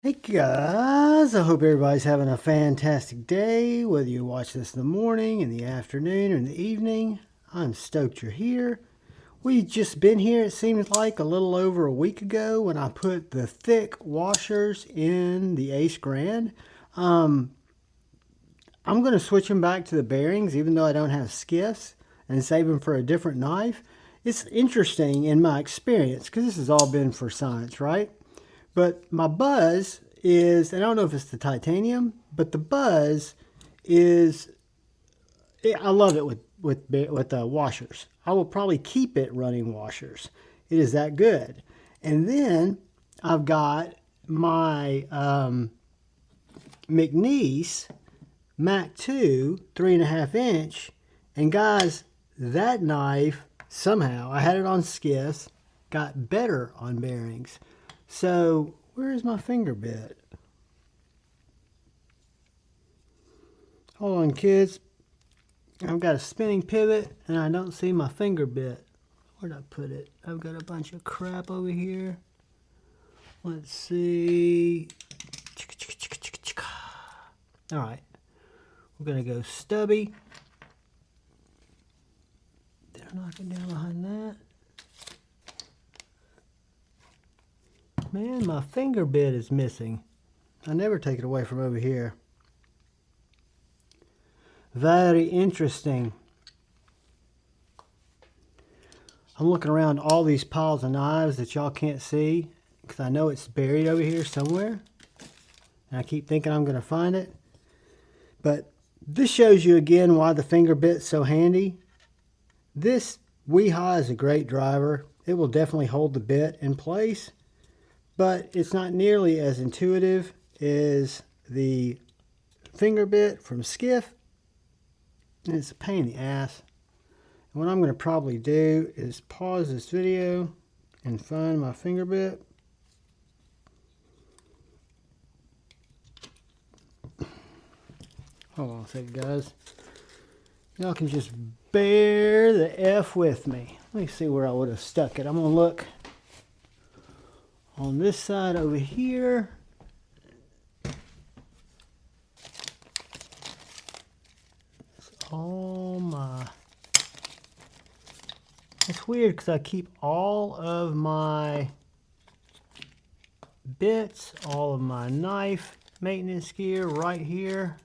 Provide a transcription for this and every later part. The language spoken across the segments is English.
Hey guys, I hope everybody's having a fantastic day, whether you watch this in the morning, in the afternoon, or in the evening. I'm stoked you're here. We've just been here, it seems like, a little over a week ago when I put the thick washers in the Ace Grand. I'm going to switch them back to the bearings, even though I don't have skiffs, and save them for a different knife. It's interesting in my experience, because this has all been for science, right? But my buzz is, and I don't know if it's the titanium, but the buzz is, I love it with washers. I will probably keep it running washers. It is that good. And then I've got my McNeese Mac 2 3.5 inch, and guys, that knife somehow, I had it on skiffs, got better on bearings. So where's my finger bit? Hold on, kids. I've got a spinning pivot and I don't see my finger bit. Where'd I put it? I've got a bunch of crap over here. Let's see. All right, we're gonna go stubby. Did I knock it down behind that? Man, my finger bit is missing. I never take it away from over here. Very interesting. I'm looking around all these piles of knives that y'all can't see because I know it's buried over here somewhere. And I keep thinking I'm going to find it. But this shows you again why the finger bit's so handy. This Weehaw is a great driver. It will definitely hold the bit in place. But it's not nearly as intuitive as the finger bit from Skiff. And it's a pain in the ass. And what I'm going to probably do is pause this video and find my finger bit. Hold on a second, guys. Y'all can just bear the F with me. Let me see where I would have stuck it. I'm going to look on this side over here. All my... It's weird because I keep all of my bits, all of my knife maintenance gear right here.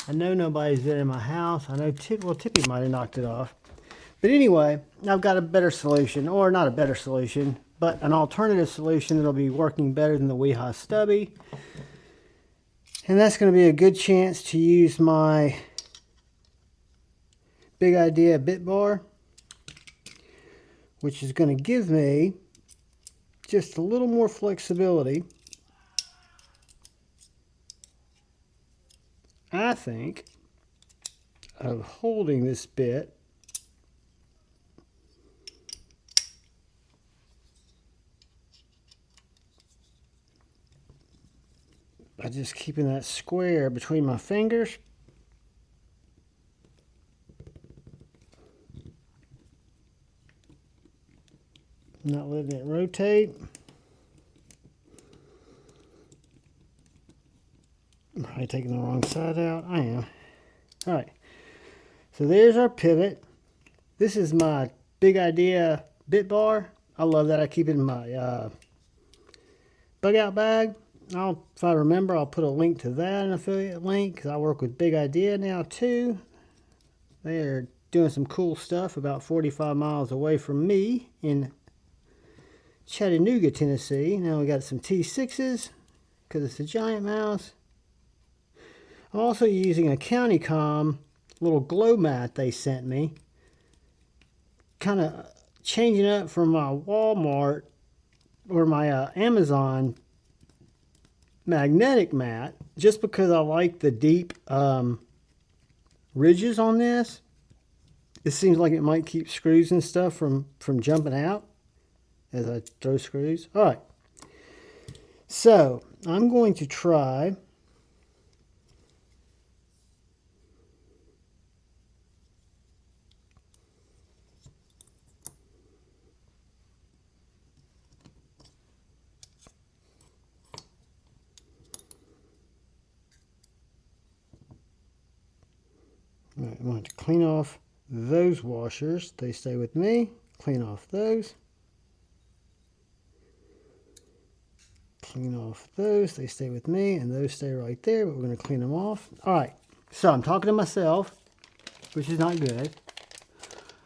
I know nobody's been in my house. I know Tippy might have knocked it off. But anyway, I've got a better solution, or not a better solution, but an alternative solution that'll be working better than the Weehaw Stubby. And that's going to be a good chance to use my Big Idea bit bar, which is going to give me just a little more flexibility, I think, of holding this bit by just keeping that square between my fingers. Not letting it rotate. I'm probably taking the wrong side out. I am. Alright. So there's our pivot. This is my Big Idea bit bar. I love that. I keep it in my bug out bag. If I remember, I'll put a link to that, an affiliate link, because I work with Big Idea now too. They are doing some cool stuff about 45 miles away from me in Chattanooga, Tennessee. Now we got some T6s because it's a giant mouse. I'm also using a CountyCom little glow mat they sent me. Kind of changing up from my Walmart or my Amazon magnetic mat just because I like the deep ridges on this. It seems like it might keep screws and stuff from jumping out as I throw screws. All right, so I'm going to try All right, I'm going to clean off those washers. They stay with me. Clean off those. Clean off those. They stay with me, and those stay right there, but we're going to clean them off. All right, so I'm talking to myself, which is not good.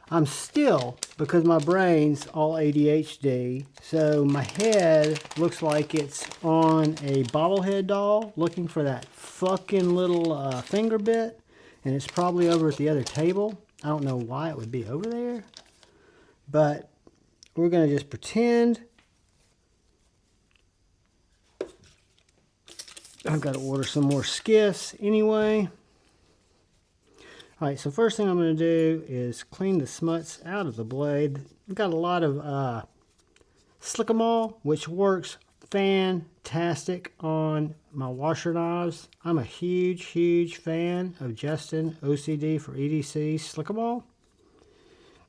I'm still, because my brain's all ADHD, so my head looks like it's on a bobblehead doll looking for that fucking little finger bit, and it's probably over at the other table. I don't know why it would be over there, but we're going to just pretend. I've got to order some more skiffs anyway. All right, so first thing I'm going to do is clean the smuts out of the blade. I've got a lot of Slick-A-Mall, which works fantastic on my washer knives. I'm a huge, huge fan of Justin OCD for EDC Slick-A-Mall.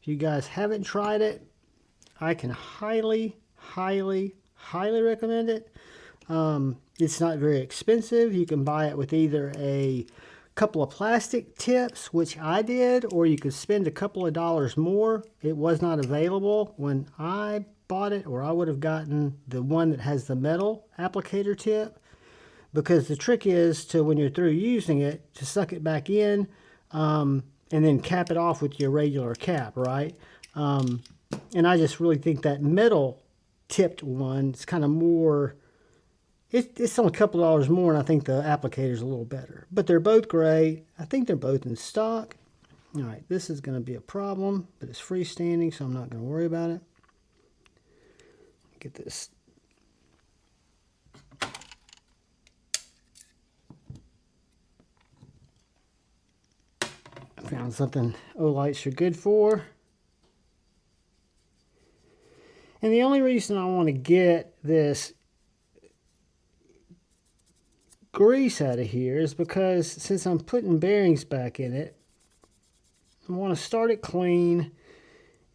If you guys haven't tried it, I can highly, highly, highly recommend it. It's not very expensive. You can buy it with either a couple of plastic tips, which I did, or you could spend a couple of dollars more. It was not available when I bought it, or I would have gotten the one that has the metal applicator tip, because the trick is to, when you're through using it, to suck it back in and then cap it off with your regular cap, right? And I just really think that metal tipped one is kind of more, it's only a couple of dollars more, and I think the applicator's a little better. But they're both great. I think they're both in stock. All right, this is going to be a problem, but it's freestanding, so I'm not going to worry about it. Get this. I found something Olights are good for. And the only reason I want to get this grease out of here is because since I'm putting bearings back in it, I want to start it clean,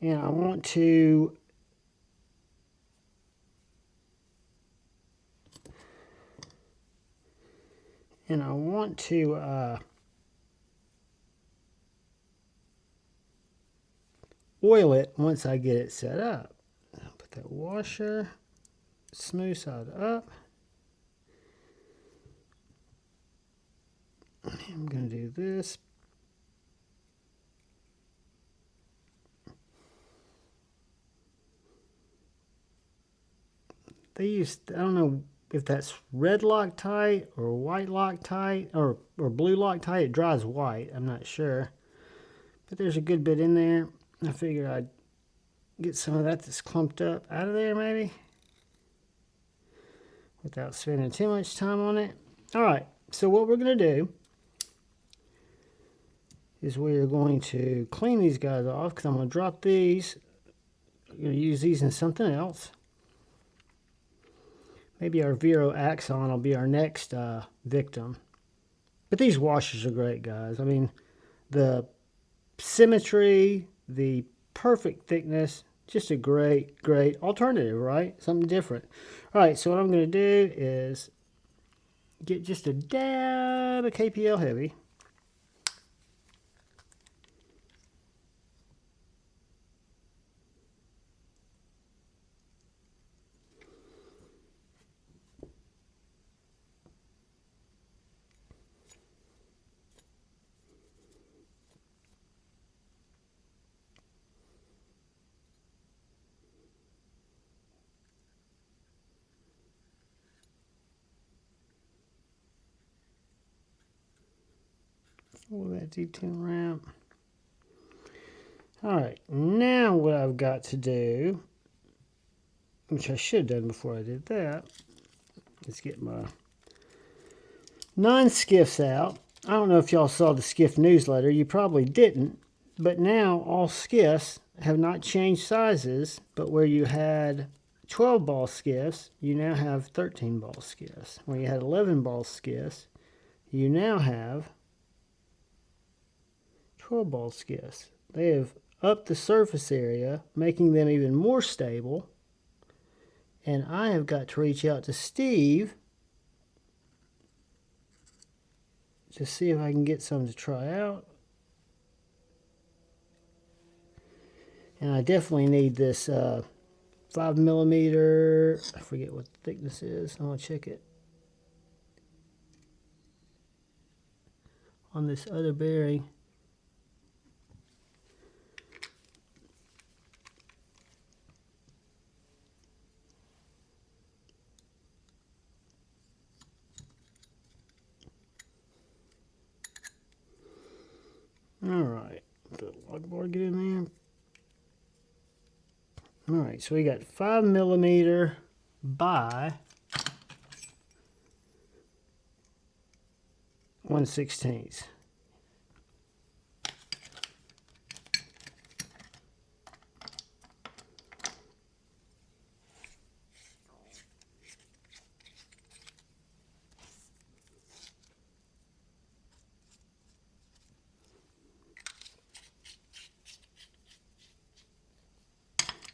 and I want to oil it once I get it set up. I'll put that washer smooth side up. I'm going to do this. They use, I don't know if that's red Loctite or white Loctite or blue Loctite. It dries white, I'm not sure. But there's a good bit in there. I figured I'd get some of that that's clumped up out of there maybe, without spending too much time on it. All right, so what we're going to do is we are going to clean these guys off, because I'm going to drop these. I'm going to use these in something else. Maybe our Vero Axon will be our next victim. But these washers are great, guys. I mean, the symmetry, the perfect thickness, just a great, great alternative, right? Something different. All right, so what I'm going to do is get just a dab of KPL Heavy. Follow that D10 ramp. All right, now what I've got to do, which I should have done before I did that, is get my non-skiffs out. I don't know if y'all saw the skiff newsletter. You probably didn't, but now all skiffs have not changed sizes, but where you had 12 ball skiffs, you now have 13 ball skiffs. Where you had 11 ball skiffs, you now have 12 ball skiffs. They have upped the surface area, making them even more stable. And I have got to reach out to Steve to see if I can get some to try out. And I definitely need this 5mm. I forget what the thickness is. I'm going to check it on this other bearing. Alright, the lug bar get in there. Alright, so we got 5mm by 1/16.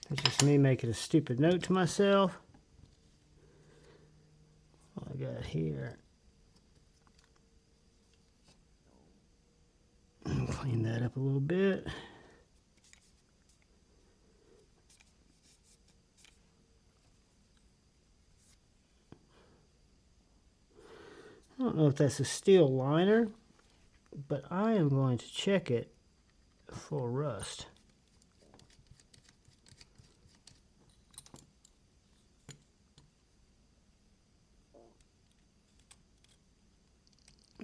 That's just me making a stupid note to myself. What I got here. Clean that up a little bit. I don't know if that's a steel liner, but I am going to check it for rust.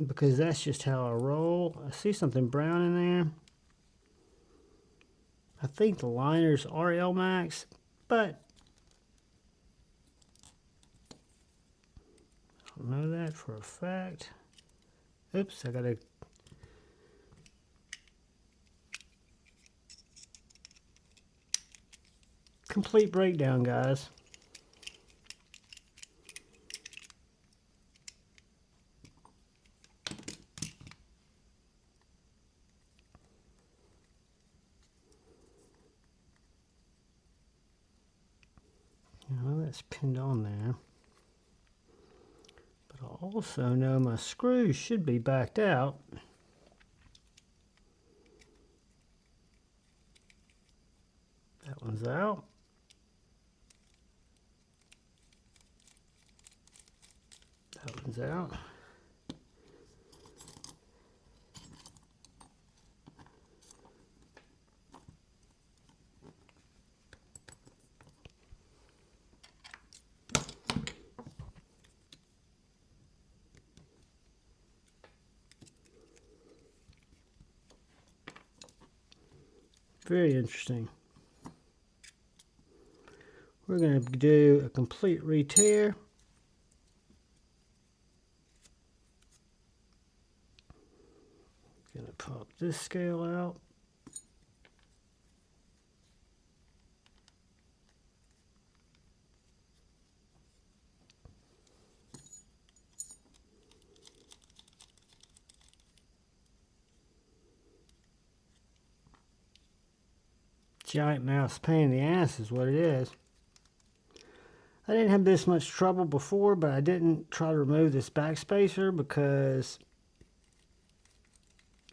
Because that's just how I roll. I see something brown in there. I think the liners are L-Max, but I don't know that for a fact. Oops, I got a complete breakdown, guys. Well, that's pinned on there. But I also know my screws should be backed out. That one's out. That one's out. Very interesting. We're going to do a complete re-tear. Going to pop this scale out. Giant mouse pain in the ass is what it is. I didn't have this much trouble before, but I didn't try to remove this backspacer because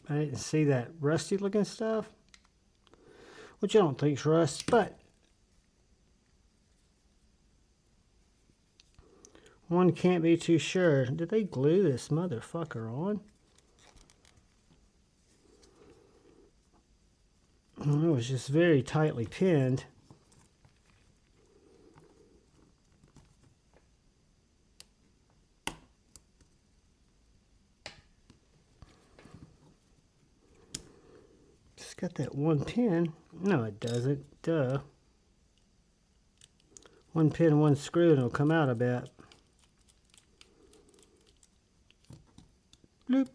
I didn't see that rusty looking stuff, which I don't think is rust, but one can't be too sure. Did they glue this motherfucker on? It was just very tightly pinned. It's got that one pin. No, it doesn't. Duh. One pin and one screw and it'll come out, I bet. Bloop.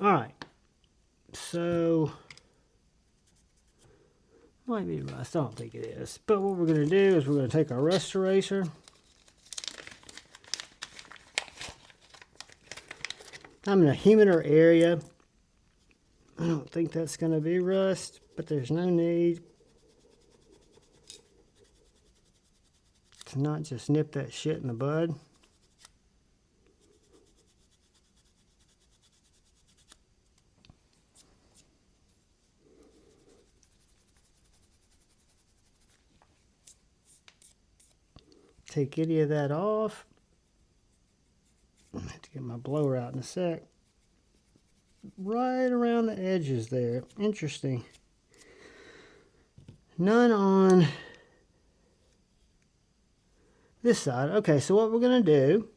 Alright. So, might be rust. I don't think it is. But what we're going to do is we're going to take our rust eraser. I'm in a humider area. I don't think that's going to be rust, but there's no need to not just nip that shit in the bud. take any of that off. I have to get my blower out in a sec. Right around the edges there. Interesting. None on this side. Okay, so what we're going to do,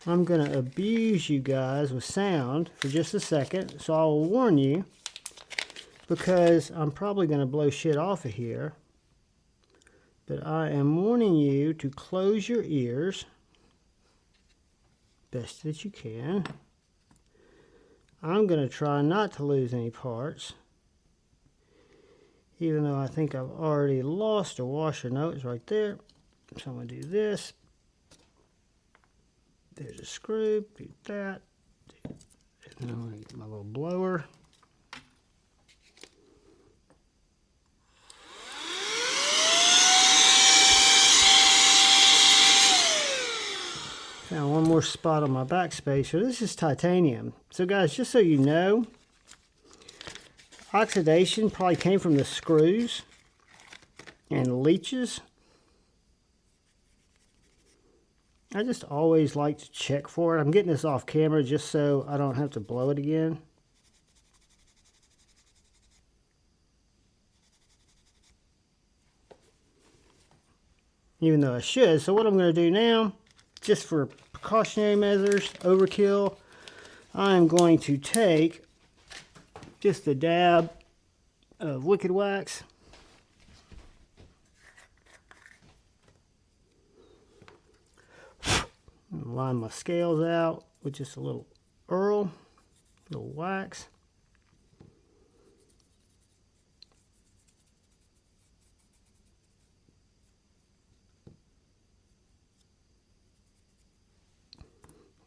I'm going to abuse you guys with sound for just a second. So I will warn you, because I'm probably going to blow shit off of here. But I am warning you to close your ears best that you can. I'm going to try not to lose any parts, even though I think I've already lost a washer. No, it's right there. So I'm going to do this. There's a screw. Do that. And I'm going to get my little blower. Found one more spot on my backspacer. This is titanium. So guys, just so you know, oxidation probably came from the screws and leeches. I just always like to check for it. I'm getting this off camera just so I don't have to blow it again. Even though I should. So what I'm going to do now, just for precautionary measures, overkill, I'm going to take just a dab of liquid wax. Line my scales out with just a little little wax.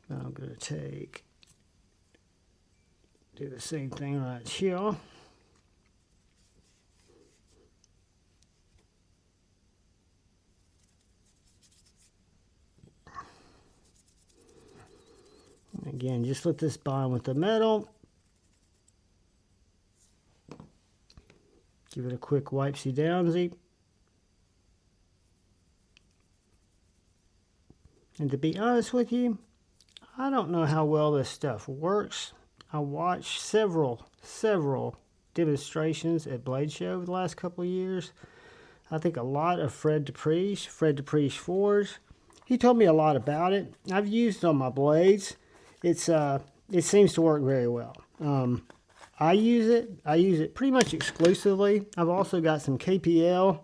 Now I'm going to do the same thing right here. Again, just let this bond with the metal. Give it a quick wipesy downsy. And to be honest with you, I don't know how well this stuff works. I watched several demonstrations at Blade Show over the last couple of years. I think a lot of Fred Dupree's 4s. He told me a lot about it. I've used it on my blades. It seems to work very well. I use it pretty much exclusively. I've also got some KPL,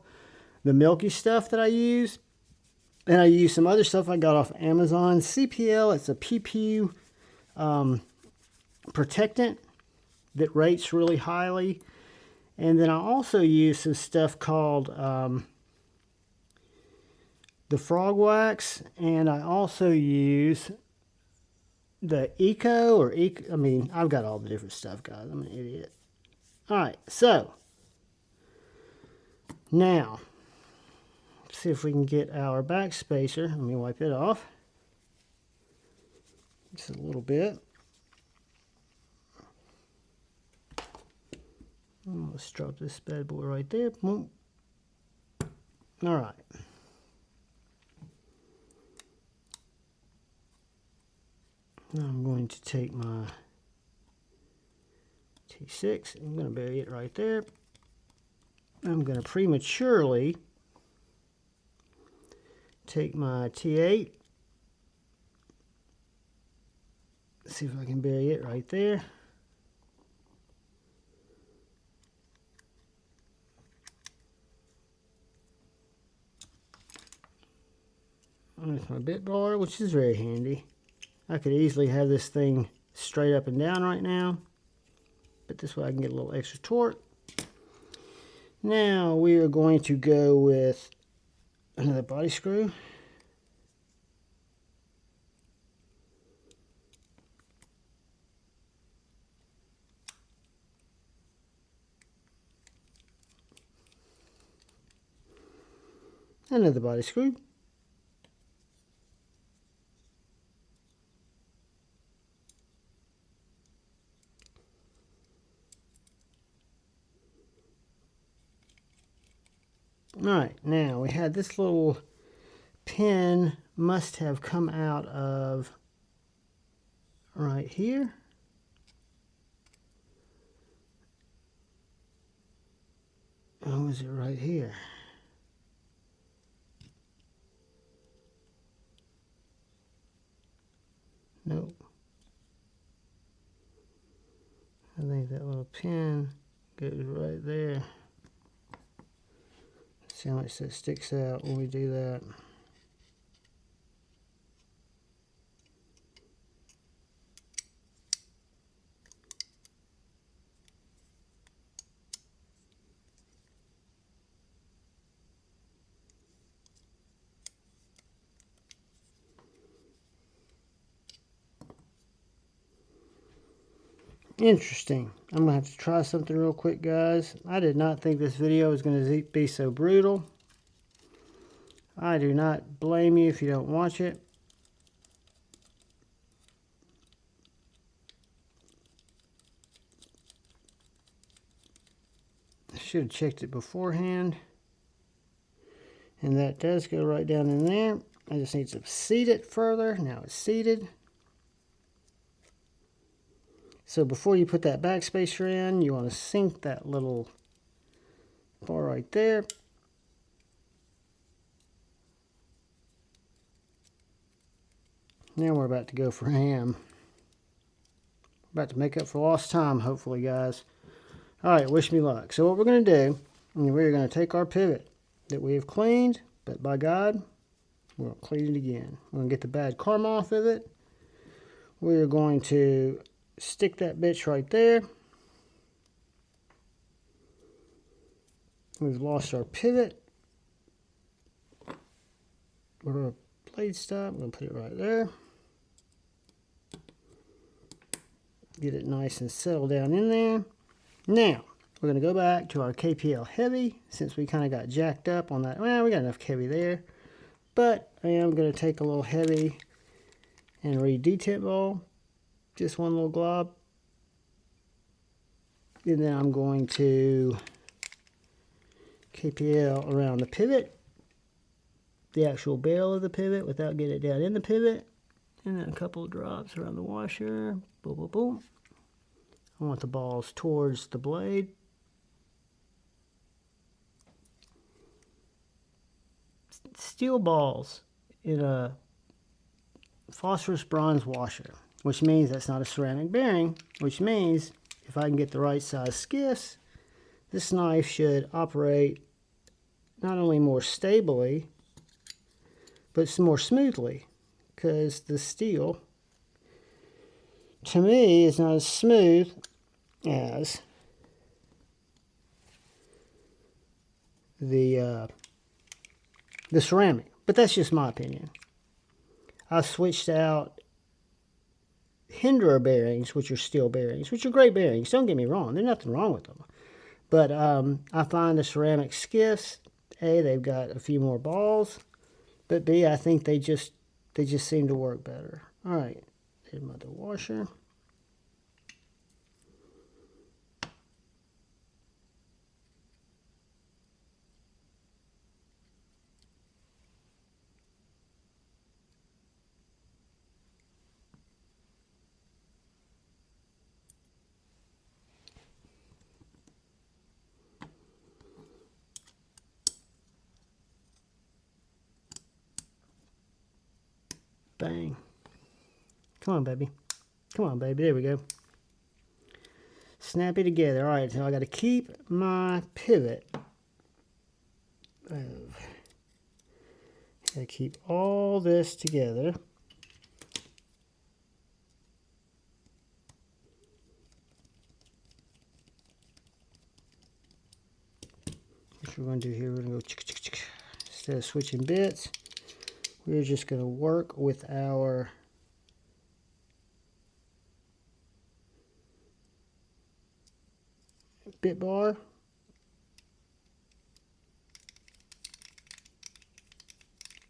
the milky stuff that I use. And I use some other stuff I got off Amazon. CPL, it's a PP protectant that rates really highly. And then I also use some stuff called the frog wax. And I also use the I've got all the different stuff, guys. I'm an idiot. All right, so now let's see if we can get our backspacer. Let me wipe it off just a little bit. Let's drop this bad boy right there. All right. Now I'm going to take my T6. I'm going to bury it right there. I'm going to prematurely take my T8. See if I can bury it right there. With my bit bar, which is very handy. I could easily have this thing straight up and down right now, but this way I can get a little extra torque. Now we are going to go with another body screw. Another body screw. Alright, now we had this little pin must have come out of right here. Oh, is it right here? Nope. I think that little pin goes right there. See how much that sticks out when we do that. Interesting. I'm going to have to try something real quick, guys. I did not think this video was going to be so brutal. I do not blame you if you don't watch it. I should have checked it beforehand. And that does go right down in there. I just need to seat it further. Now it's seated. So before you put that backspacer in, you want to sink that little bar right there. Now we're about to go for ham. About to make up for lost time, hopefully, guys. Alright, wish me luck. So what we're going to do, we're going to take our pivot that we have cleaned, but by God, we're going to clean it again. We're going to get the bad karma off of it. We're going to stick that bitch right there. We've lost our pivot. We're going to blade stop. We're going to put it right there. Get it nice and settled down in there. Now, we're going to go back to our KPL heavy, since we kind of got jacked up on that. Well, we got enough heavy there. But I am going to take a little heavy and re-detent ball. Just one little glob. And then I'm going to KPL around the pivot. The actual barrel of the pivot without getting it down in the pivot. And then a couple of drops around the washer. Boom, boom, boom. I want the balls towards the blade. Steel balls in a phosphorus bronze washer, which means that's not a ceramic bearing, which means if I can get the right size skiffs, this knife should operate not only more stably, but more smoothly, because the steel, to me, is not as smooth as the ceramic. But that's just my opinion. I switched out Hinderer bearings, which are steel bearings, which are great bearings. Don't get me wrong. There's nothing wrong with them. But I find the ceramic skiffs, A, they've got a few more balls. But B, I think they just seem to work better. All right. Here's my washer. Bang. Come on, baby. Come on, baby. There we go. Snap it together. All right, so I got to keep my pivot. Got to keep all this together. What we're going to do here, we're going to go instead of switching bits. We're just going to work with our bit bar.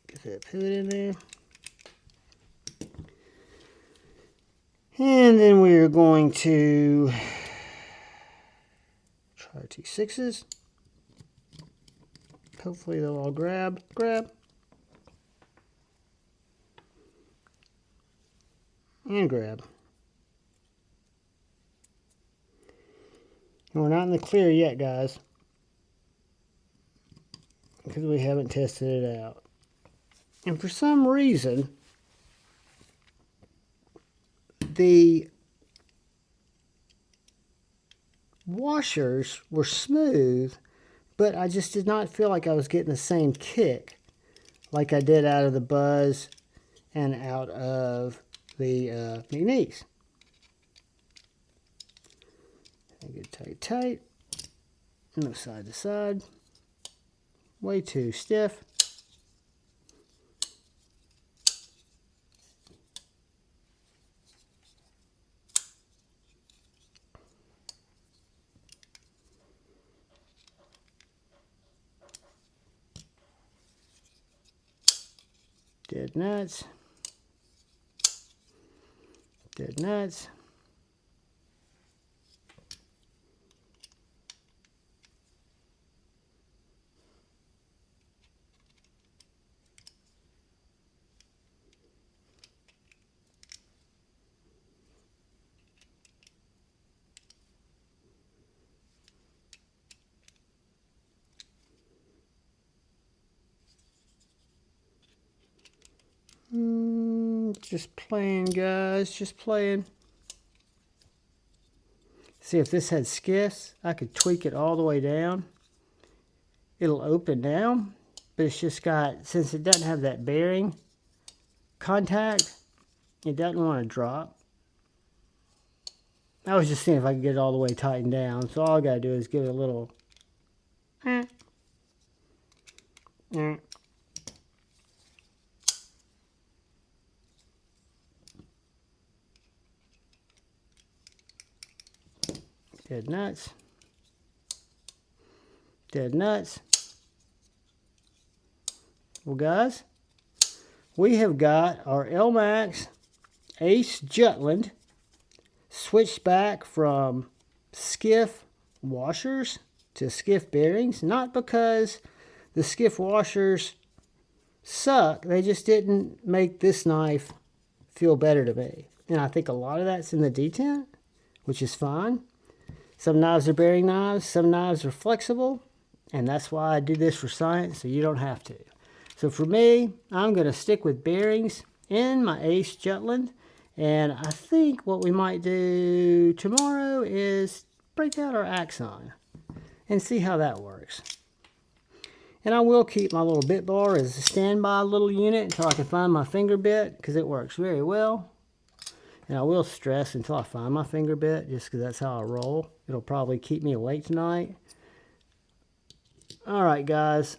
Get that pivot in there. And then we're going to try T6s. Hopefully they'll all grab. And grab. And we're not in the clear yet, guys, because we haven't tested it out. And for some reason, the washers were smooth, but I just did not feel like I was getting the same kick like I did out of the Buzz and out of the McNeese. Get tight. No side to side. Way too stiff. Dead nuts. Dead nuts. Just playing, guys, just playing. See, if this had skiffs, I could tweak it all the way down. It'll open down, but it's just got, since it doesn't have that bearing contact, it doesn't want to drop. I was just seeing if I could get it all the way tightened down. So all I got to do is give it a little Dead nuts. Dead nuts. Well, guys, we have got our LMAX Ace Jutland switched back from skiff washers to skiff bearings. Not because the skiff washers suck. They just didn't make this knife feel better to me. And I think a lot of that's in the detent, which is fine. Some knives are bearing knives, some knives are flexible, and that's why I do this for science, so you don't have to. So for me, I'm going to stick with bearings in my Ace Jutland, and I think what we might do tomorrow is break out our Axon and see how that works. And I will keep my little bit bar as a standby little unit until I can find my finger bit, because it works very well. And I will stress until I find my finger bit, just because that's how I roll. It'll probably keep me awake tonight. All right, guys.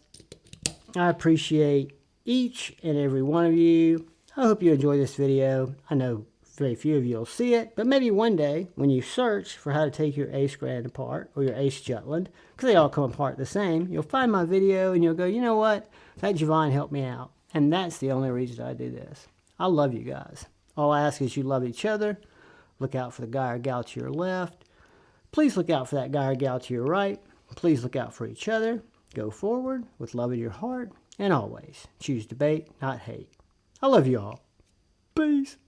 I appreciate each and every one of you. I hope you enjoy this video. I know very few of you will see it, but maybe one day when you search for how to take your Ace Grand apart, or your Ace Jutland, because they all come apart the same, you'll find my video and you'll go, you know what? That Javon helped me out. And that's the only reason I do this. I love you guys. All I ask is you love each other. Look out for the guy or gal to your left. Please look out for that guy or gal to your right. Please look out for each other. Go forward with love in your heart. And always choose debate, not hate. I love you all. Peace.